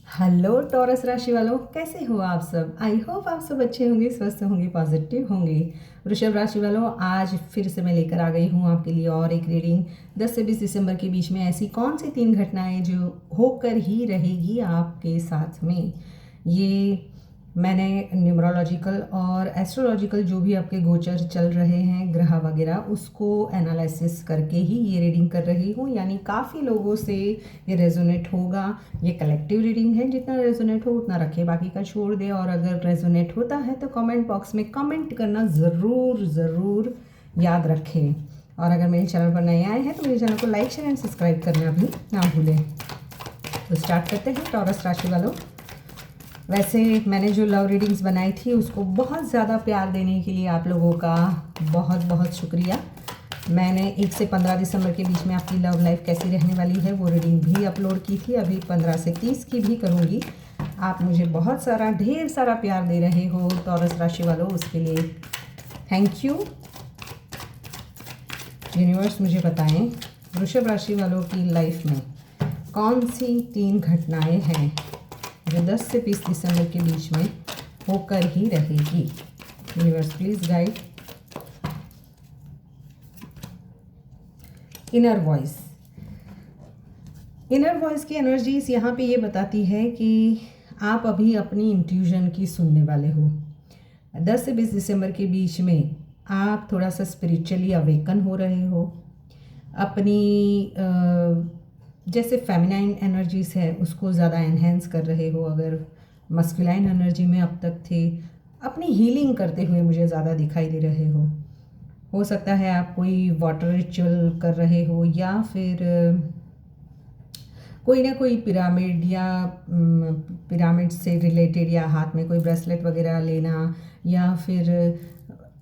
Hello taurus राशि वालों, कैसे हो आप सब। आई होप आप सब अच्छे होंगे, स्वस्थ होंगे, पॉजिटिव होंगे। वृषभ राशि वालों, आज फिर से मैं लेकर आ गई हूँ आपके लिए और एक रीडिंग। 10 से 20 दिसंबर के बीच में ऐसी कौन सी 3 घटनाएं जो होकर ही रहेगी आपके साथ में। ये मैंने न्यूमरोलॉजिकल और एस्ट्रोलॉजिकल जो भी आपके गोचर चल रहे हैं, ग्रह वगैरह, उसको एनालिसिस करके ही ये रीडिंग कर रही हूँ। यानी काफ़ी लोगों से ये रेजोनेट होगा। ये कलेक्टिव रीडिंग है, जितना रेजोनेट हो उतना रखे, बाकी का छोड़ दे। और अगर रेजोनेट होता है तो कमेंट बॉक्स में कमेंट करना ज़रूर ज़रूर याद रखें। और अगर मेरे चैनल पर नए आए हैं तो मेरे चैनल को लाइक शेयर एंड सब्सक्राइब करना भी ना भूलें। तो स्टार्ट करते हैं टॉरस राशि वालों। वैसे मैंने जो लव रीडिंग्स बनाई थी उसको बहुत ज़्यादा प्यार देने के लिए आप लोगों का बहुत बहुत शुक्रिया। मैंने 1 से 15 दिसंबर के बीच में आपकी लव लाइफ कैसी रहने वाली है वो रीडिंग भी अपलोड की थी। अभी 15 से 30 की भी करूँगी। आप मुझे बहुत सारा ढेर सारा प्यार दे रहे हो टॉरस राशि वालों, उसके लिए थैंक यू। यूनिवर्स मुझे बताएं वृषभ राशि वालों की लाइफ में कौन सी 3 घटनाएं हैं जो 10 से 20 दिसंबर के बीच में होकर ही रहेगी। Universe please guide. Inner voice. Inner voice की एनर्जीज यहाँ पे ये बताती है कि आप अभी अपनी इंट्यूजन की सुनने वाले हो। 10 से 20 दिसंबर के बीच में आप थोड़ा सा स्पिरिचुअली अवेकन हो रहे हो। अपनी जैसे फेमिनाइन एनर्जीज है उसको ज़्यादा एनहेंस कर रहे हो। अगर मस्कुलाइन एनर्जी में अब तक थे, अपनी हीलिंग करते हुए मुझे ज़्यादा दिखाई दे रहे हो सकता है आप कोई वाटर रिचुअल कर रहे हो या फिर कोई ना कोई पिरामिड या पिरामिड से रिलेटेड, या हाथ में कोई ब्रेसलेट वगैरह लेना, या फिर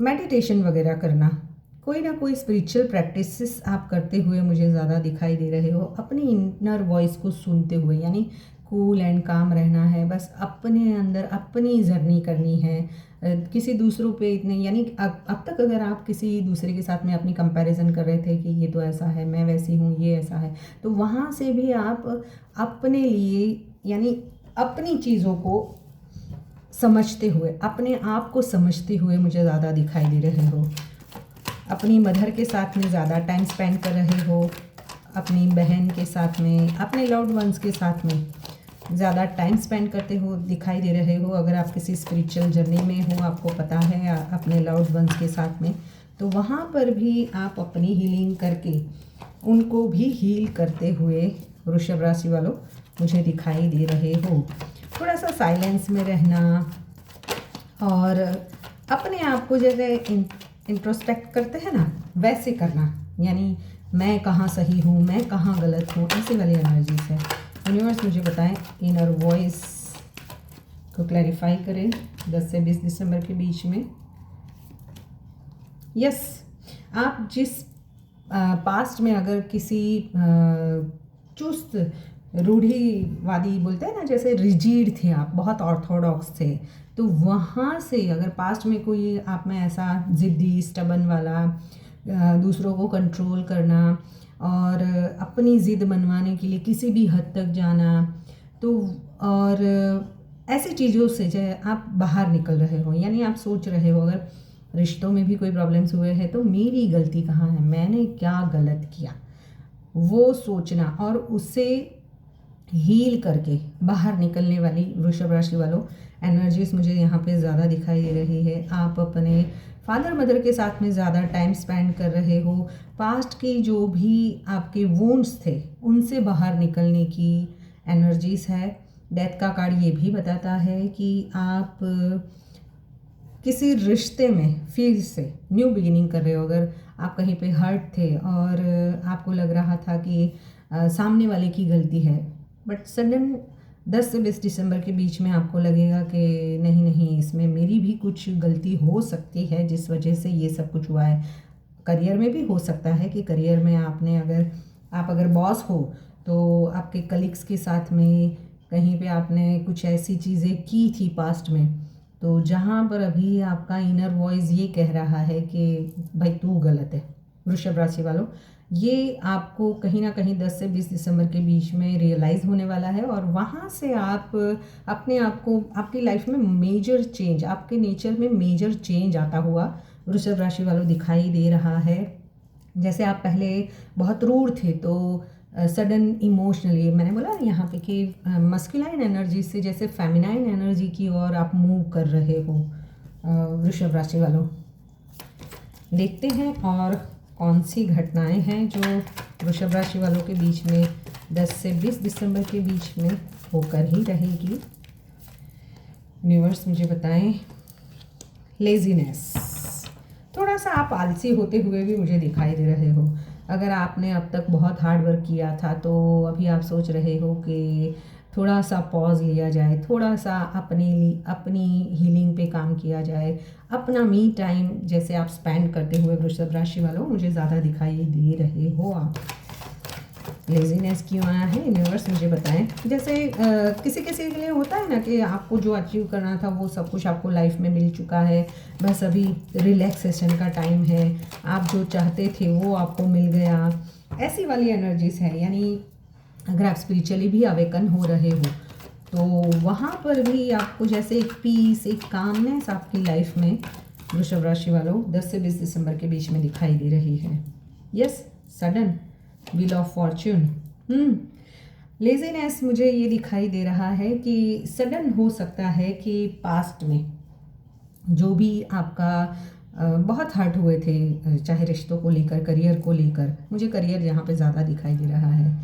मेडिटेशन वगैरह करना। कोई ना कोई स्पिरिचुअल प्रैक्टिसेस आप करते हुए मुझे ज़्यादा दिखाई दे रहे हो, अपनी इनर वॉइस को सुनते हुए। यानी कूल एंड काम रहना है, बस अपने अंदर अपनी जर्नी करनी है। किसी दूसरों पे इतने, यानी अब तक अगर आप किसी दूसरे के साथ में अपनी कंपैरिजन कर रहे थे कि ये तो ऐसा है, मैं वैसी हूँ, ये ऐसा है, तो वहाँ से भी आप अपने लिए, यानी अपनी चीज़ों को समझते हुए, अपने आप को समझते हुए मुझे ज़्यादा दिखाई दे रहे हो। अपनी मदर के साथ में ज़्यादा टाइम स्पेंड कर रहे हो, अपनी बहन के साथ में, अपने लव्ड वंस के साथ में ज़्यादा टाइम स्पेंड करते हो दिखाई दे रहे हो। अगर आप किसी स्पिरिचुअल जर्नी में हो, आपको पता है अपने लव्ड वंस के साथ में, तो वहाँ पर भी आप अपनी हीलिंग करके उनको भी हील करते हुए वृषभ राशि वालों मुझे दिखाई दे रहे हो। थोड़ा सा साइलेंस में रहना और अपने आप को जैसे इंट्रोस्पेक्ट करते हैं ना, वैसे करना। यानी मैं कहाँ सही हूँ, मैं कहाँ गलत हूँ, ऐसे वाली एनर्जीज है। यूनिवर्स मुझे बताएं इनर वॉइस को क्लैरिफाई करें 10 से 20 दिसंबर के बीच में। यस, आप जिस पास्ट में अगर किसी चुस्त रूढ़िवादी बोलते हैं ना, जैसे रिजिड थे, आप बहुत ऑर्थोडॉक्स थे, तो वहाँ से अगर पास्ट में कोई आप में ऐसा ज़िद्दी स्टबन वाला, दूसरों को कंट्रोल करना और अपनी ज़िद मनवाने के लिए किसी भी हद तक जाना, तो और ऐसी चीज़ों से जो आप बाहर निकल रहे हो। यानी आप सोच रहे हो अगर रिश्तों में भी कोई प्रॉब्लम्स हुए हैं तो मेरी गलती कहाँ है, मैंने क्या गलत किया, वो सोचना और उससे हील करके बाहर निकलने वाली वृषभ राशि वालों एनर्जीज मुझे यहाँ पे ज़्यादा दिखाई दे रही है। आप अपने फादर मदर के साथ में ज़्यादा टाइम स्पेंड कर रहे हो। पास्ट की जो भी आपके वुंड्स थे उनसे बाहर निकलने की एनर्जीज है। डेथ का कार्ड ये भी बताता है कि आप किसी रिश्ते में फिर से न्यू बिगिनिंग कर रहे हो। अगर आप कहीं पे हर्ट थे और आपको लग रहा था कि सामने वाले की गलती है, बट सडन 10 से 20 दिसंबर के बीच में आपको लगेगा कि नहीं नहीं, इसमें मेरी भी कुछ गलती हो सकती है जिस वजह से ये सब कुछ हुआ है। करियर में भी हो सकता है कि करियर में आपने अगर बॉस हो तो आपके कलीग्स के साथ में कहीं पे आपने कुछ ऐसी चीज़ें की थी पास्ट में, तो जहाँ पर अभी आपका इनर वॉइस ये कह रहा है कि भाई तू गलत है, वृषभ राशि वालों, ये आपको कहीं ना कहीं 10 से 20 दिसंबर के बीच में रियलाइज़ होने वाला है और वहाँ से आप अपने आप को, आपकी लाइफ में मेजर चेंज, आपके नेचर में मेजर चेंज आता हुआ वृषभ राशि वालों दिखाई दे रहा है। जैसे आप पहले बहुत रूड थे तो सडन इमोशनली, मैंने बोला यहाँ पे कि मस्कुलाइन एनर्जी से जैसे फेमिनाइन एनर्जी की ओर आप मूव कर रहे हो वृषभ राशि वालों। देखते हैं और कौन सी घटनाएं हैं जो वृषभ राशि वालों के बीच में 10 से 20 दिसंबर के बीच में होकर ही रहेगी। यूनिवर्स मुझे बताएं। लेजीनेस, थोड़ा सा आप आलसी होते हुए भी मुझे दिखाई दे रहे हो। अगर आपने अब तक बहुत हार्ड वर्क किया था तो अभी आप सोच रहे हो कि थोड़ा सा पॉज लिया जाए, थोड़ा सा अपनी हीलिंग पे काम किया जाए, अपना मी टाइम जैसे आप स्पेंड करते हुए वृषभ राशि वालों मुझे ज़्यादा दिखाई दे रहे हो आप। लेजीनेस क्यों आया है यूनिवर्स मुझे बताएं। जैसे किसी किसी के लिए होता है ना कि आपको जो अचीव करना था वो सब कुछ आपको लाइफ में मिल चुका है, बस अभी रिलैक्सेशन का टाइम है, आप जो चाहते थे वो आपको मिल गया, ऐसी वाली एनर्जीज है। यानी अगर आप स्पिरिचुअली भी अवेकन हो रहे हो तो वहाँ पर भी आपको जैसे एक पीस, एक कामनेस आपकी लाइफ में वृषभ राशि वालों 10 से 20 दिसंबर के बीच में दिखाई दे रही है। Yes, sudden wheel of Fortune. Laziness मुझे ये दिखाई दे रहा है कि सडन हो सकता है कि पास्ट में जो भी आपका बहुत हर्ट हुए थे, चाहे रिश्तों को लेकर, करियर को लेकर, मुझे करियर यहाँ पे ज़्यादा दिखाई दे रहा है,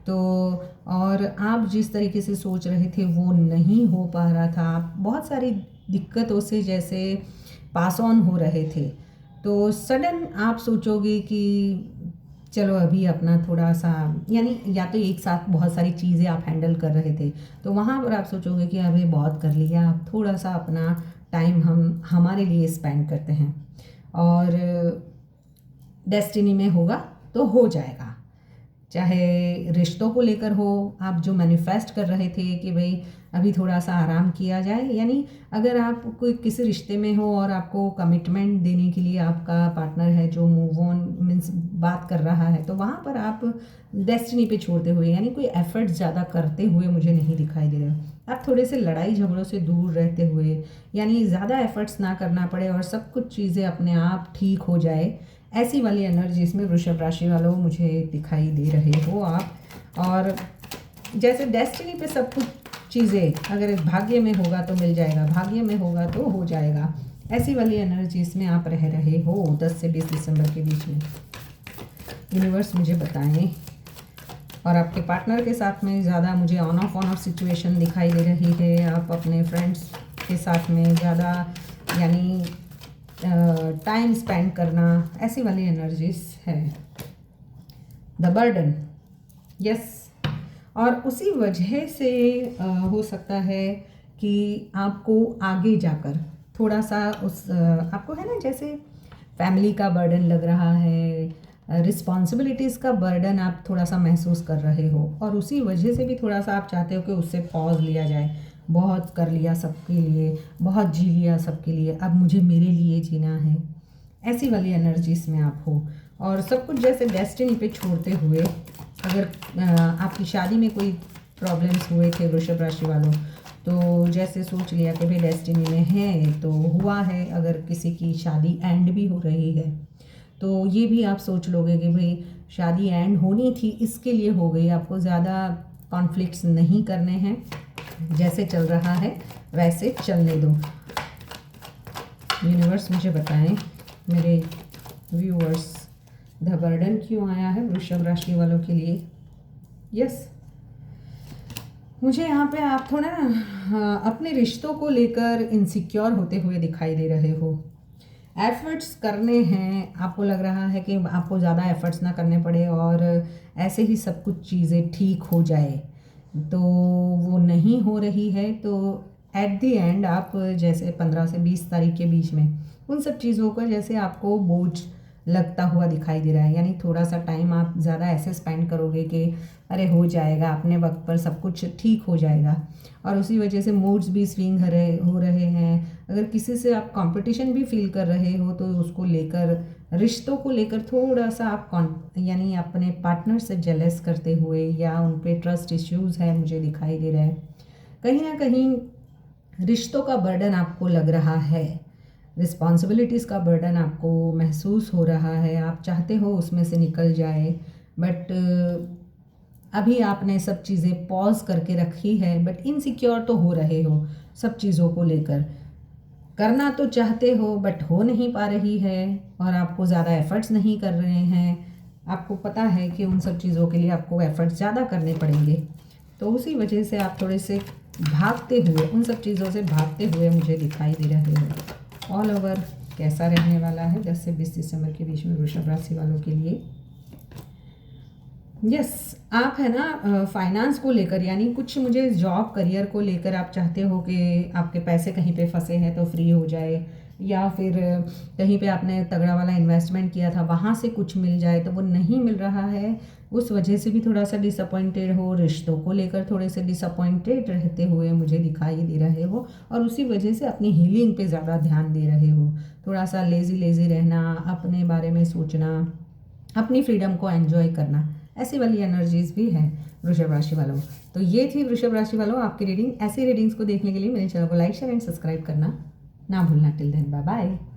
तो और आप जिस तरीके से सोच रहे थे वो नहीं हो पा रहा था, आप बहुत सारी दिक्कतों से जैसे पास ऑन हो रहे थे, तो सडन आप सोचोगे कि चलो अभी अपना थोड़ा सा, यानी या तो एक साथ बहुत सारी चीज़ें आप हैंडल कर रहे थे तो वहाँ पर आप सोचोगे कि अभी बहुत कर लिया, आप थोड़ा सा अपना टाइम हम हमारे लिए स्पेंड करते हैं और डेस्टिनी में होगा तो हो जाएगा। चाहे रिश्तों को लेकर हो, आप जो मैनिफेस्ट कर रहे थे कि भाई अभी थोड़ा सा आराम किया जाए, यानी अगर आप कोई किसी रिश्ते में हो और आपको कमिटमेंट देने के लिए आपका पार्टनर है जो मूव ऑन मीन्स बात कर रहा है, तो वहाँ पर आप डेस्टिनी पे छोड़ते हुए, यानी कोई एफर्ट्स ज़्यादा करते हुए मुझे नहीं दिखाई दे रहा। आप थोड़े से लड़ाई झगड़ों से दूर रहते हुए, यानी ज़्यादा एफर्ट्स ना करना पड़े और सब कुछ चीज़ें अपने आप ठीक हो जाए, ऐसी वाली एनर्जी इसमें वृषभ राशि वालों मुझे दिखाई दे रहे हो आप। और जैसे डेस्टिनी पे सब कुछ चीज़ें अगर भाग्य में होगा तो मिल जाएगा, भाग्य में होगा तो हो जाएगा, ऐसी वाली एनर्जी इसमें आप रह रहे हो 10 से 20 दिसंबर के बीच में। यूनिवर्स मुझे बताएं। और आपके पार्टनर के साथ में ज़्यादा मुझे ऑन ऑफ सिचुएशन दिखाई दे रही है, आप अपने फ्रेंड्स के साथ में ज़्यादा यानी टाइम स्पेंड करना, ऐसी वाली एनर्जीज है। द बर्डन, यस, और उसी वजह से हो सकता है कि आपको आगे जाकर थोड़ा सा उस आपको है ना जैसे फैमिली का बर्डन लग रहा है, रिस्पॉन्सिबिलिटीज़ का बर्डन आप थोड़ा सा महसूस कर रहे हो और उसी वजह से भी थोड़ा सा आप चाहते हो कि उससे पॉज लिया जाए। बहुत कर लिया सबके लिए, बहुत जी लिया सबके लिए, अब मुझे मेरे लिए जीना है, ऐसी वाली एनर्जीज में आप हो। और सब कुछ जैसे डेस्टिनी पे छोड़ते हुए, अगर आपकी शादी में कोई प्रॉब्लम्स हुए थे वृषभ राशि वालों, तो जैसे सोच लिया कि भाई डेस्टिनी में है तो हुआ है। अगर किसी की शादी एंड भी हो रही है तो ये भी आप सोच लोगे कि भाई शादी एंड होनी थी इसके लिए हो गई, आपको ज़्यादा कॉन्फ्लिक्ट्स नहीं करने हैं, जैसे चल रहा है वैसे चलने दो। यूनिवर्स मुझे बताएं मेरे व्यूअर्स, द बर्डन क्यों आया है वृषभ राशि वालों के लिए। यस, मुझे यहाँ पे आप थोड़ा ना अपने रिश्तों को लेकर इनसिक्योर होते हुए दिखाई दे रहे हो। एफर्ट्स करने हैं, आपको लग रहा है कि आपको ज़्यादा एफर्ट्स ना करने पड़े और ऐसे ही सब कुछ चीज़ें ठीक हो जाए, तो वो नहीं हो रही है। तो एट द एंड आप जैसे 15 से 20 तारीख के बीच में उन सब चीज़ों का जैसे आपको बोझ लगता हुआ दिखाई दे रहा है, यानी थोड़ा सा टाइम आप ज़्यादा ऐसे स्पेंड करोगे कि अरे हो जाएगा, अपने वक्त पर सब कुछ ठीक हो जाएगा। और उसी वजह से मूड्स भी स्विंग हो रहे हैं। अगर किसी से आप कंपटीशन भी फील कर रहे हो तो उसको लेकर रिश्तों को लेकर थोड़ा सा आप यानी अपने पार्टनर से जेलस करते हुए या उन पे ट्रस्ट इश्यूज़ है मुझे दिखाई दे रहा है। कहीं ना कहीं रिश्तों का बर्डन आपको लग रहा है, रिस्पॉन्सिबिलिटीज़ का बर्डन आपको महसूस हो रहा है, आप चाहते हो उसमें से निकल जाए, बट अभी आपने सब चीज़ें पॉज करके रखी है, बट इनसिक्योर तो हो रहे हो सब चीज़ों को लेकर। करना तो चाहते हो बट हो नहीं पा रही है, और आपको ज़्यादा एफ़र्ट्स नहीं कर रहे हैं। आपको पता है कि उन सब चीज़ों के लिए आपको एफ़र्ट्स ज़्यादा करने पड़ेंगे, तो उसी वजह से आप थोड़े से भागते हुए, उन सब चीज़ों से भागते हुए मुझे दिखाई दे रहे हो। ऑल ओवर कैसा रहने वाला है 10 से 20 दिसंबर के बीच में वृषभ राशि वालों के लिए? यस, आप है ना फाइनेंस को लेकर, यानी कुछ मुझे जॉब करियर को लेकर आप चाहते हो कि आपके पैसे कहीं पे फंसे हैं तो फ्री हो जाए, या फिर कहीं पे आपने तगड़ा वाला इन्वेस्टमेंट किया था वहाँ से कुछ मिल जाए, तो वो नहीं मिल रहा है, उस वजह से भी थोड़ा सा डिसअपॉइंटेड हो। रिश्तों को लेकर थोड़े से डिसअपॉइंटेड रहते हुए मुझे दिखाई दे रहे हो, और उसी वजह से अपनी हीलिंग पे ज़्यादा ध्यान दे रहे हो। थोड़ा सा लेज़ी लेज़ी रहना, अपने बारे में सोचना, अपनी फ्रीडम को एंजॉय करना, ऐसी वाली एनर्जीज भी हैं वृषभ राशि वालों। तो ये थी वृषभ राशि वालों आपकी रीडिंग। ऐसी रीडिंग्स को देखने के लिए मेरे चैनल को लाइक शेयर एंड सब्सक्राइब करना ना भूलना। Till then bye bye.